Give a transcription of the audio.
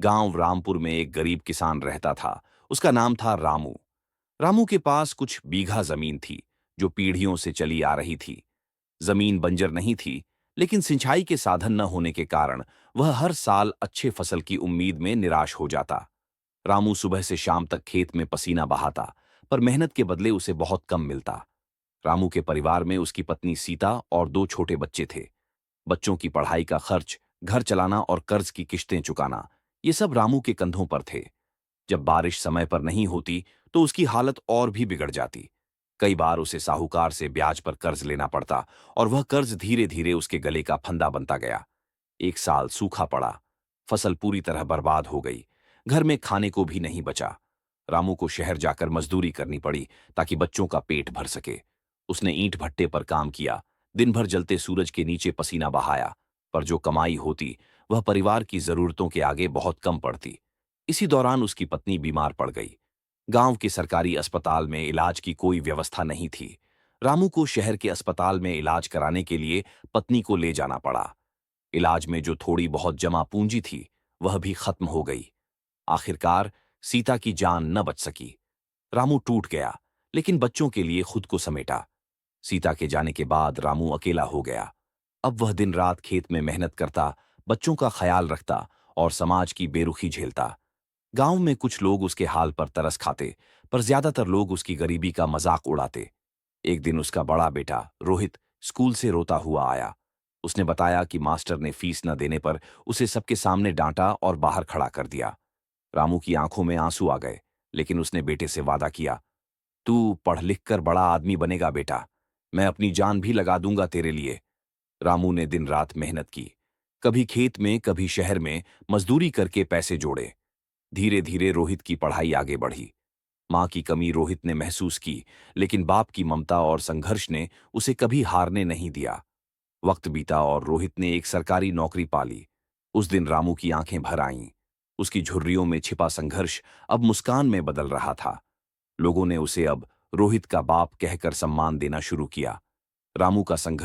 गांव रामपुर में एक गरीब किसान रहता था। उसका नाम था रामू। रामू के पास कुछ बीघा जमीन थी जो पीढ़ियों से चली आ रही थी। जमीन बंजर नहीं थी, लेकिन सिंचाई के साधन न होने के कारण वह हर साल अच्छे फसल की उम्मीद में निराश हो जाता। रामू सुबह से शाम तक खेत में पसीना बहाता, पर मेहनत के बदले उसे बहुत कम मिलता। रामू के परिवार में उसकी पत्नी सीता और दो छोटे बच्चे थे। बच्चों की पढ़ाई का खर्च, घर चलाना और कर्ज की किश्तें चुकाना, ये सब रामू के कंधों पर थे। जब बारिश समय पर नहीं होती तो उसकी हालत और भी बिगड़ जाती। कई बार उसे साहूकार से ब्याज पर कर्ज लेना पड़ता और वह कर्ज धीरे धीरे उसके गले का फंदा बनता गया। एक साल सूखा पड़ा, फसल पूरी तरह बर्बाद हो गई, घर में खाने को भी नहीं बचा। रामू को शहर जाकर मजदूरी करनी पड़ी ताकि बच्चों का पेट भर सके। उसने ईंट भट्टे पर काम किया, दिन भर जलते सूरज के नीचे पसीना बहाया, पर जो कमाई होती वह परिवार की जरूरतों के आगे बहुत कम पड़ती। इसी दौरान उसकी पत्नी बीमार पड़ गई। गांव के सरकारी अस्पताल में इलाज की कोई व्यवस्था नहीं थी। रामू को शहर के अस्पताल में इलाज कराने के लिए पत्नी को ले जाना पड़ा। इलाज में जो थोड़ी बहुत जमा पूंजी थी वह भी खत्म हो गई। आखिरकार सीता की जान न बच सकी। रामू टूट गया, लेकिन बच्चों के लिए खुद को समेटा। सीता के जाने के बाद रामू अकेला हो गया। अब वह दिन रात खेत में मेहनत करता, बच्चों का ख्याल रखता और समाज की बेरुखी झेलता। गांव में कुछ लोग उसके हाल पर तरस खाते, पर ज्यादातर लोग उसकी गरीबी का मजाक उड़ाते। एक दिन उसका बड़ा बेटा रोहित स्कूल से रोता हुआ आया। उसने बताया कि मास्टर ने फीस न देने पर उसे सबके सामने डांटा और बाहर खड़ा कर दिया। रामू की आंखों में आंसू आ गए, लेकिन उसने बेटे से वादा किया, तू पढ़ लिख कर बड़ा आदमी बनेगा बेटा, मैं अपनी जान भी लगा दूंगा तेरे लिए। रामू ने दिन रात मेहनत की, कभी खेत में कभी शहर में मजदूरी करके पैसे जोड़े। धीरे धीरे रोहित की पढ़ाई आगे बढ़ी। मां की कमी रोहित ने महसूस की, लेकिन बाप की ममता और संघर्ष ने उसे कभी हारने नहीं दिया। वक्त बीता और रोहित ने एक सरकारी नौकरी पा ली। उस दिन रामू की आंखें भर आईं। उसकी झुर्रियों में छिपा संघर्ष अब मुस्कान में बदल रहा था। लोगों ने उसे अब रोहित का बाप कहकर सम्मान देना शुरू किया। रामू का संघर्ष